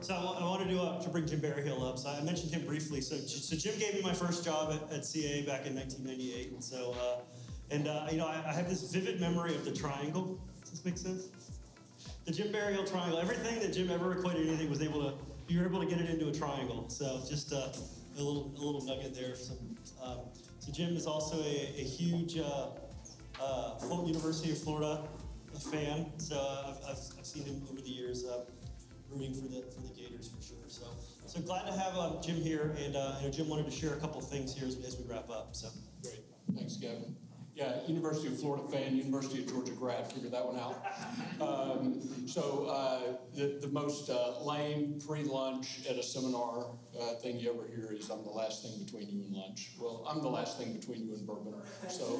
So I wanted to bring Jim Berryhill up. So I mentioned him briefly. So Jim gave me my first job at CA back in 1998. And so, I have this vivid memory of the triangle. Does this make sense? The Jim Berryhill triangle. Everything that Jim ever equated anything you were able to get it into a triangle. So just a little nugget there. So Jim is also a huge University of Florida fan. So I've seen him over the years. Rooting for the Gators for sure. So glad to have Jim here, and Jim wanted to share a couple of things here as we wrap up. So great, thanks, Kevin. Yeah, University of Florida fan, University of Georgia grad. Figured that one out. The most lame pre-lunch at a seminar thing you ever hear is "I'm the last thing between you and lunch." Well, I'm the last thing between you and bourbon. So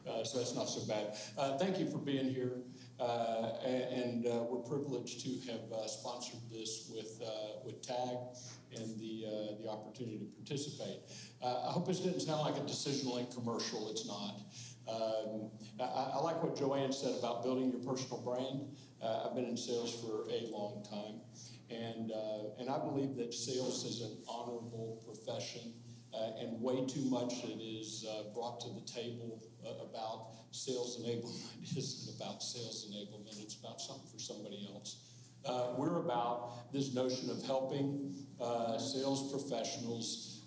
that's not so bad. Thank you for being here. We're privileged to have sponsored this with TAG and the opportunity to participate. I hope this didn't sound like a Decision Link commercial. It's not. I like what Joanne said about building your personal brand. I've been in sales for a long time, and I believe that sales is an honorable profession. And way too much that is brought to the table about sales enablement isn't about sales enablement. It's about something for somebody else. We're about this notion of helping sales professionals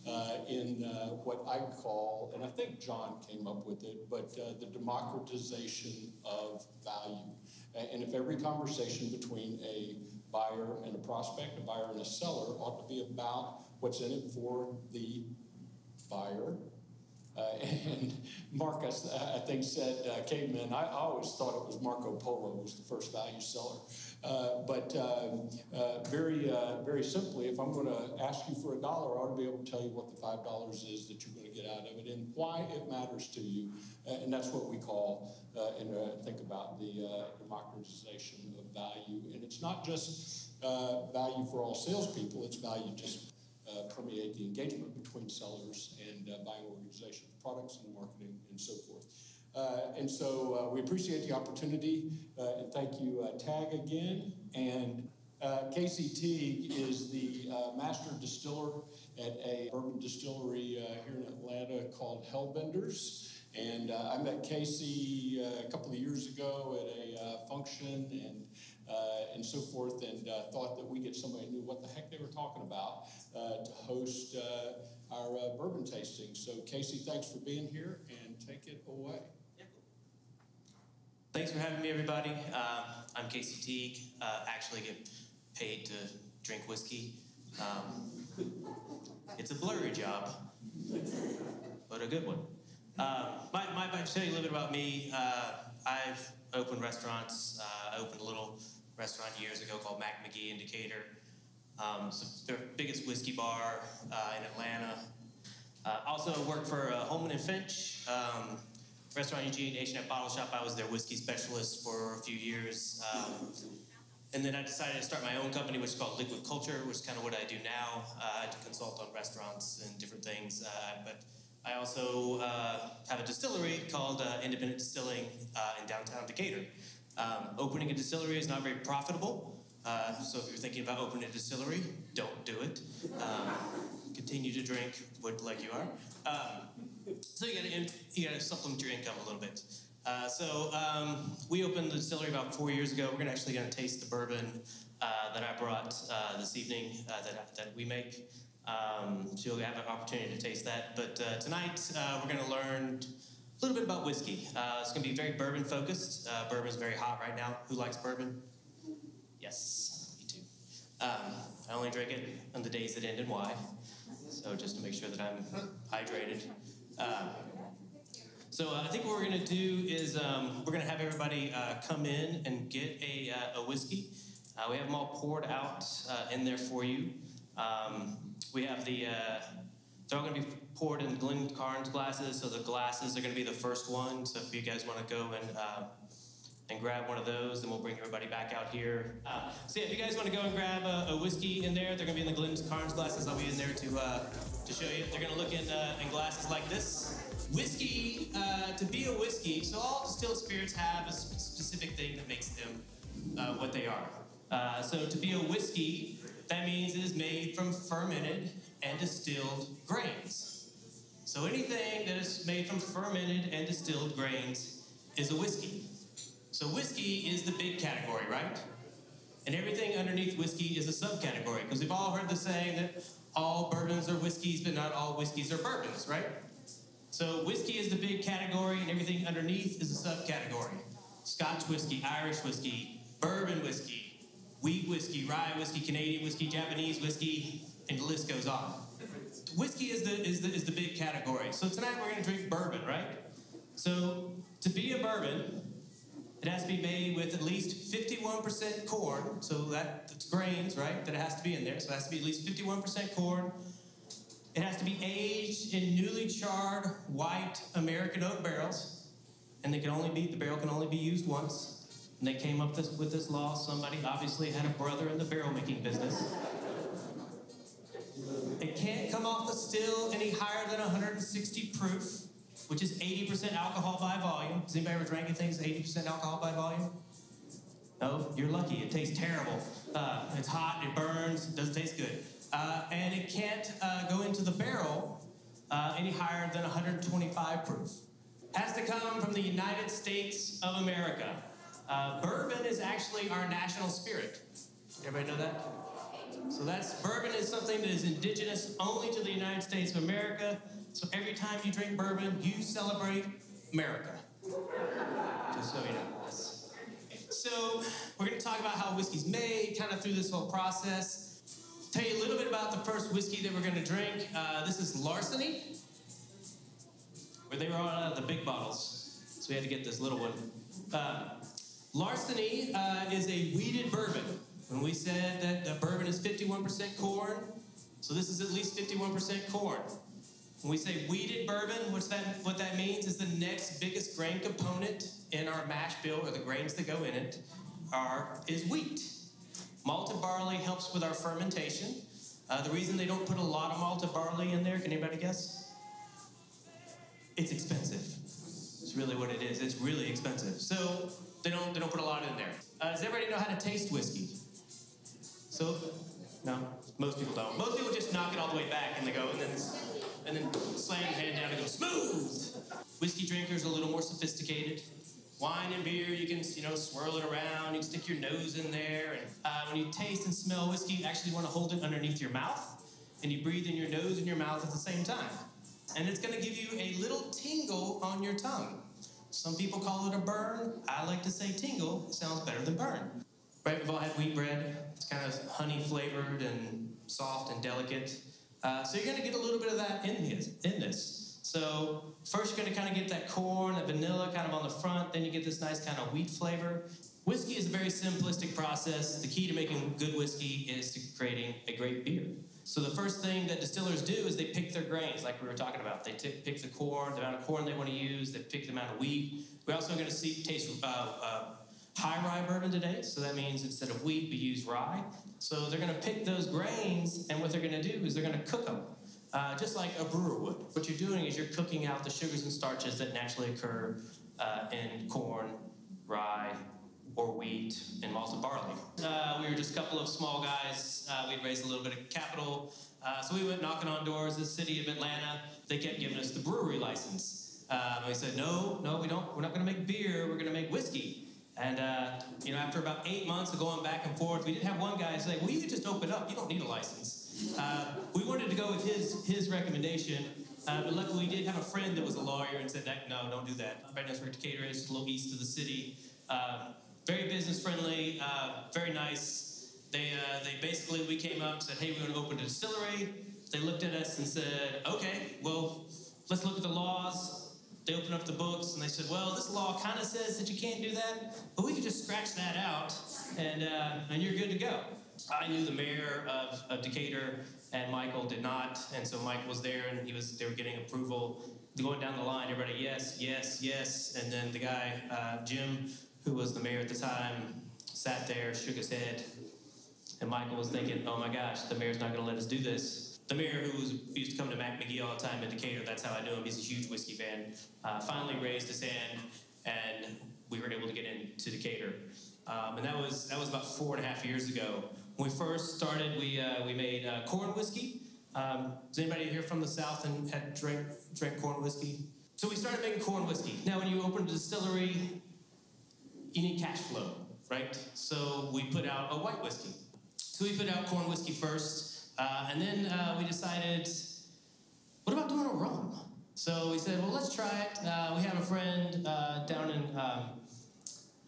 in what I call, and I think John came up with it, but the democratization of value. And if every conversation between a buyer and a prospect, a buyer and a seller, ought to be about what's in it for the buyer. And Marcus, I think, said caveman. I always thought it was Marco Polo was the first value seller. Very simply, if I'm going to ask you for $1, I ought to be able to tell you what the $5 is that you're going to get out of it and why it matters to you. And that's what we call and think about the democratization of value. And it's not just value for all salespeople. It's value just permeate the engagement between sellers and buying organizations, products and marketing and so forth. We appreciate the opportunity and thank you, TAG again. And Casey Teague is the master distiller at a bourbon distillery here in Atlanta called Hellbenders. And I met Casey a couple of years ago at a function and so forth, and thought that we get somebody who knew what the heck they were talking about to host our bourbon tasting. So Casey, thanks for being here, and take it away. Thanks for having me, everybody. I'm Casey Teague. Actually get paid to drink whiskey. It's a blurry job, but a good one. To tell you a little bit about me, I've opened restaurants. I opened a little restaurant years ago called Mac McGee in Decatur. It's the biggest whiskey bar in Atlanta. Also worked for Holman & Finch, Restaurant Eugene, H&F Bottle Shop. I was their whiskey specialist for a few years. And then I decided to start my own company, which is called Liquid Culture, which is kind of what I do now. I had to consult on restaurants and different things, but I also have a distillery called Independent Distilling in downtown Decatur. Opening a distillery is not very profitable, so if you're thinking about opening a distillery, don't do it. Continue to drink like you are. So you gotta supplement your income a little bit. We opened the distillery about 4 years ago. We're actually gonna taste the bourbon that I brought this evening that we make. So you'll have an opportunity to taste that. But tonight, we're going to learn a little bit about whiskey. It's going to be very bourbon focused. Bourbon's very hot right now. Who likes bourbon? Yes, me too. I only drink it on the days that end in Y. So just to make sure that I'm hydrated. I think what we're going to do is we're going to have everybody come in and get a whiskey. We have them all poured out in there for you. We have they're all going to be poured in Glen Carnes glasses, so the glasses are going to be the first one. So if you guys want to go and grab one of those, then we'll bring everybody back out here. If you guys want to go and grab a whiskey in there, they're going to be in the Glen Carnes glasses. I'll be in there to show you. They're going to look in glasses like this. Whiskey, to be a whiskey, so all distilled spirits have a specific thing that makes them what they are. So to be a whiskey, That means it is made from fermented and distilled grains. So anything that is made from fermented and distilled grains is a whiskey. So whiskey is the big category, right? And everything underneath whiskey is a subcategory, because we've all heard the saying that all bourbons are whiskeys, but not all whiskeys are bourbons, right? So whiskey is the big category, and everything underneath is a subcategory. Scotch whiskey, Irish whiskey, bourbon whiskey, wheat whiskey, rye whiskey, Canadian whiskey, Japanese whiskey, and the list goes on. Whiskey is the big category. So tonight we're going to drink bourbon, right? So to be a bourbon, it has to be made with at least 51% corn. So that's grains, right? That it has to be in there. So it has to be at least 51% corn. It has to be aged in newly charred white American oak barrels. And the barrel can only be used once. And they came up with this law. Somebody obviously had a brother in the barrel making business. It can't come off the still any higher than 160 proof, which is 80% alcohol by volume. Has anybody ever drank anything that's 80% alcohol by volume? No, you're lucky. It tastes terrible. It's hot, it burns, it doesn't taste good. And it can't go into the barrel any higher than 125 proof. Has to come from the United States of America. Bourbon is actually our national spirit. Everybody know that? So bourbon is something that is indigenous only to the United States of America. So every time you drink bourbon, you celebrate America. Just so you know. So we're going to talk about how whiskey's made, kind of through this whole process. Tell you a little bit about the first whiskey that we're going to drink. This is Larceny, where they were all out of the big bottles. So we had to get this little one. Larceny is a wheated bourbon. When we said that the bourbon is 51% corn, so this is at least 51% corn. When we say wheated bourbon, what that means is the next biggest grain component in our mash bill, or the grains that go in it, is wheat. Malted barley helps with our fermentation. The reason they don't put a lot of malted barley in there, can anybody guess? It's expensive. It's really what it is. It's really expensive. So they don't put a lot in there. Does everybody know how to taste whiskey? So, no, most people don't. Most people just knock it all the way back and they go, and then slam your hand down and go smooth. Whiskey drinkers are a little more sophisticated. Wine and beer, you can, swirl it around. You can stick your nose in there. And when you taste and smell whiskey, you actually want to hold it underneath your mouth, and you breathe in your nose and your mouth at the same time. And it's going to give you a little tingle on your tongue. Some people call it a burn. I like to say tingle. It sounds better than burn. Right, we've all had wheat bread. It's kind of honey flavored and soft and delicate. So you're going to get a little bit of that in this. So first you're going to kind of get that corn, that vanilla kind of on the front. Then you get this nice kind of wheat flavor. Whiskey is a very simplistic process. The key to making good whiskey is to creating a great beer. So the first thing that distillers do is they pick their grains, like we were talking about. They pick the corn, the amount of corn they want to use. They pick the amount of wheat. We're also going to taste high rye bourbon today, so that means instead of wheat, we use rye. So they're going to pick those grains, and what they're going to do is they're going to cook them, just like a brewer would. What you're doing is you're cooking out the sugars and starches that naturally occur in corn, rye, or wheat, and malted barley. We were just a couple of small guys. We'd raised a little bit of capital, so we went knocking on doors in the city of Atlanta. They kept giving us the brewery license. We said, no, we don't. We're not going to make beer. We're going to make whiskey. And, after about 8 months of going back and forth, we did have one guy say, well, you could just open up. You don't need a license. We wanted to go with his recommendation, but luckily we did have a friend that was a lawyer and said, no, don't do that. Right next to Decatur is just a little east of the city. Very business friendly, very nice. We came up and said, hey, we want to open a distillery. They looked at us and said, okay, well, let's look at the laws. They opened up the books and they said, well, this law kind of says that you can't do that, but we could just scratch that out and you're good to go. I knew the mayor of Decatur and Michael did not, and so Michael was there and they were getting approval. Going down the line, everybody, yes, yes, yes, and then the guy, Jim, who was the mayor at the time, sat there, shook his head, and Michael was thinking, oh my gosh, the mayor's not going to let us do this. The mayor, who used to come to Mac McGee all the time in Decatur, that's how I knew him. He's a huge whiskey fan. Finally raised his hand, and we were able to get into Decatur. And that was about 4.5 years ago. When we first started, we made corn whiskey. Is anybody here from the South and had drank corn whiskey? So we started making corn whiskey. Now, when you open a distillery, you need cash flow, right? So we put out a white whiskey. So we put out corn whiskey first, and then we decided, what about doing a rum? So we said, well, let's try it. We have a friend down in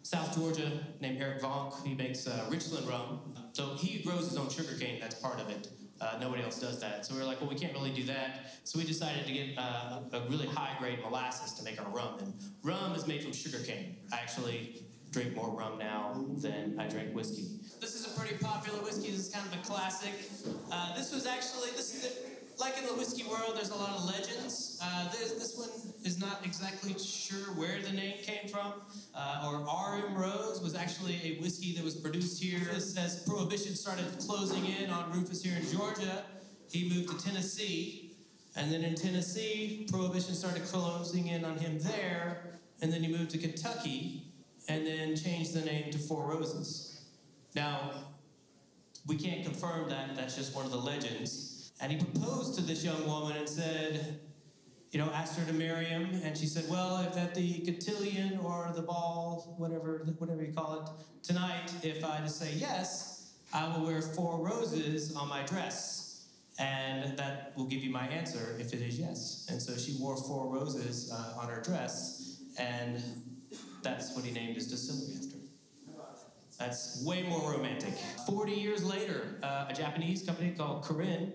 South Georgia named Eric Vonk. He makes Richland rum. So he grows his own sugarcane, that's part of it. Nobody else does that. So we were like, well, we can't really do that. So we decided to get a really high-grade molasses to make our rum. And rum is made from sugarcane. I actually drink more rum now than I drink whiskey. This is a pretty popular whiskey. This is kind of a classic. Like in the whiskey world, there's a lot of legends. This one is not exactly sure where the name came from. Or R.M. Rose was actually a whiskey that was produced here. As Prohibition started closing in on Rufus here in Georgia, he moved to Tennessee. And then in Tennessee, Prohibition started closing in on him there. And then he moved to Kentucky and then changed the name to Four Roses. Now, we can't confirm that. That's just one of the legends. And he proposed to this young woman and said, asked her to marry him. And she said, well, if at the cotillion or the ball, whatever you call it, tonight, if I just say yes, I will wear 4 roses on my dress. And that will give you my answer if it is yes. And so she wore 4 roses on her dress. And that's what he named his distillery after. That's way more romantic. 40 years later, a Japanese company called Kirin,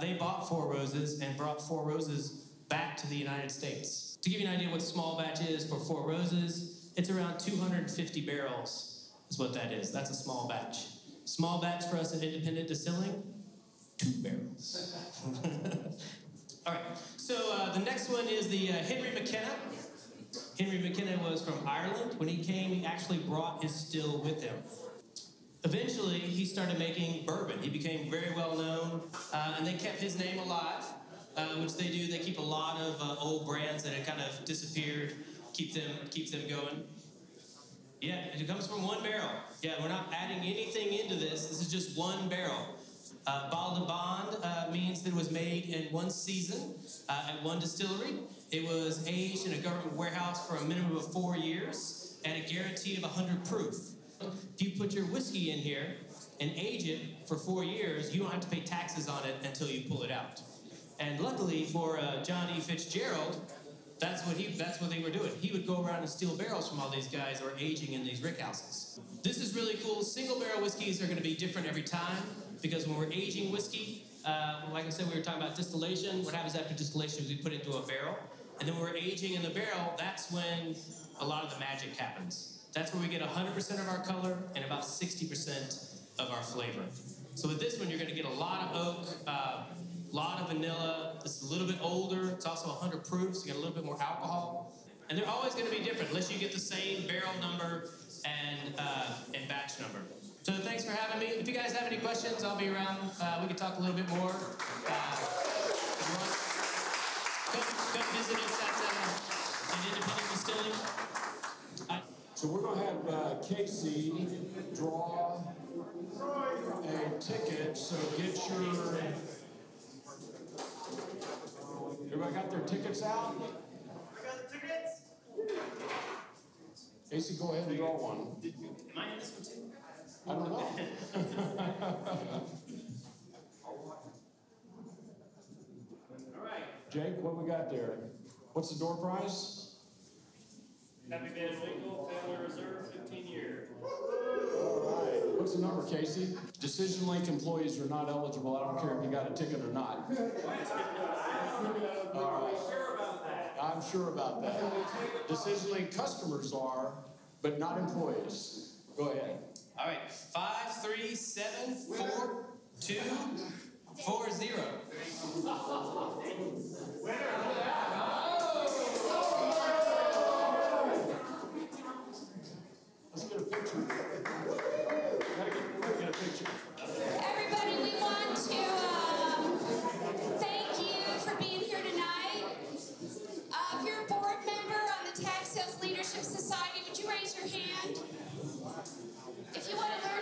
they bought 4 Roses and brought 4 Roses back to the United States. To give you an idea what small batch is for 4 Roses, it's around 250 barrels is what that is. That's a small batch. Small batch for us at Independent Distilling, 2 barrels. All right, so the next one is the Henry McKenna. Henry McKenna was from Ireland. When he came, he actually brought his still with him. Eventually, he started making bourbon. He became very well known, and they kept his name alive, which they do. They keep a lot of old brands that had kind of disappeared, keep them going. Yeah, it comes from 1 barrel. Yeah, we're not adding anything into this. This is just 1 barrel. Bottled and bond means that it was made in 1 season at 1 distillery. It was aged in a government warehouse for a minimum of 4 years and a guarantee of 100 proof. If you put your whiskey in here and age it for 4 years, you don't have to pay taxes on it until you pull it out. And luckily for Johnny Fitzgerald, that's what they were doing. He would go around and steal barrels from all these guys that were aging in these rickhouses. This is really cool. Single barrel whiskeys are going to be different every time because when we're aging whiskey, like I said, we were talking about distillation. What happens after distillation is we put it into a barrel. And then when we're aging in the barrel, that's when a lot of the magic happens. That's where we get 100% of our color and about 60% of our flavor. So with this one, you're going to get a lot of oak, a lot of vanilla. This is a little bit older. It's also 100 proof, so you get a little bit more alcohol. And they're always going to be different unless you get the same barrel number and batch number. So thanks for having me. If you guys have any questions, I'll be around. We can talk a little bit more. If you want. Come visit us at Independent Distilling. So we're going to have Casey draw a ticket. So get your... Everybody got their tickets out? I got the tickets. Casey, go ahead and draw one. Am I in this one too? I don't know. Jake, what we got there? What's the door prize? Happy Van Winkle, Family Reserve, 15 years. All right. What's the number, Casey? Decision Link employees are not eligible. I don't care if you got a ticket or not. All right. I'm sure about that. Decision Link customers are, but not employees. Go ahead. All right. 5, 3, 7, 4, 2, 4, 0. Let's get a picture. Gotta get a picture. Everybody, we want to thank you for being here tonight. If you're a board member on the Tax Sales Leadership Society, would you raise your hand? If you want to learn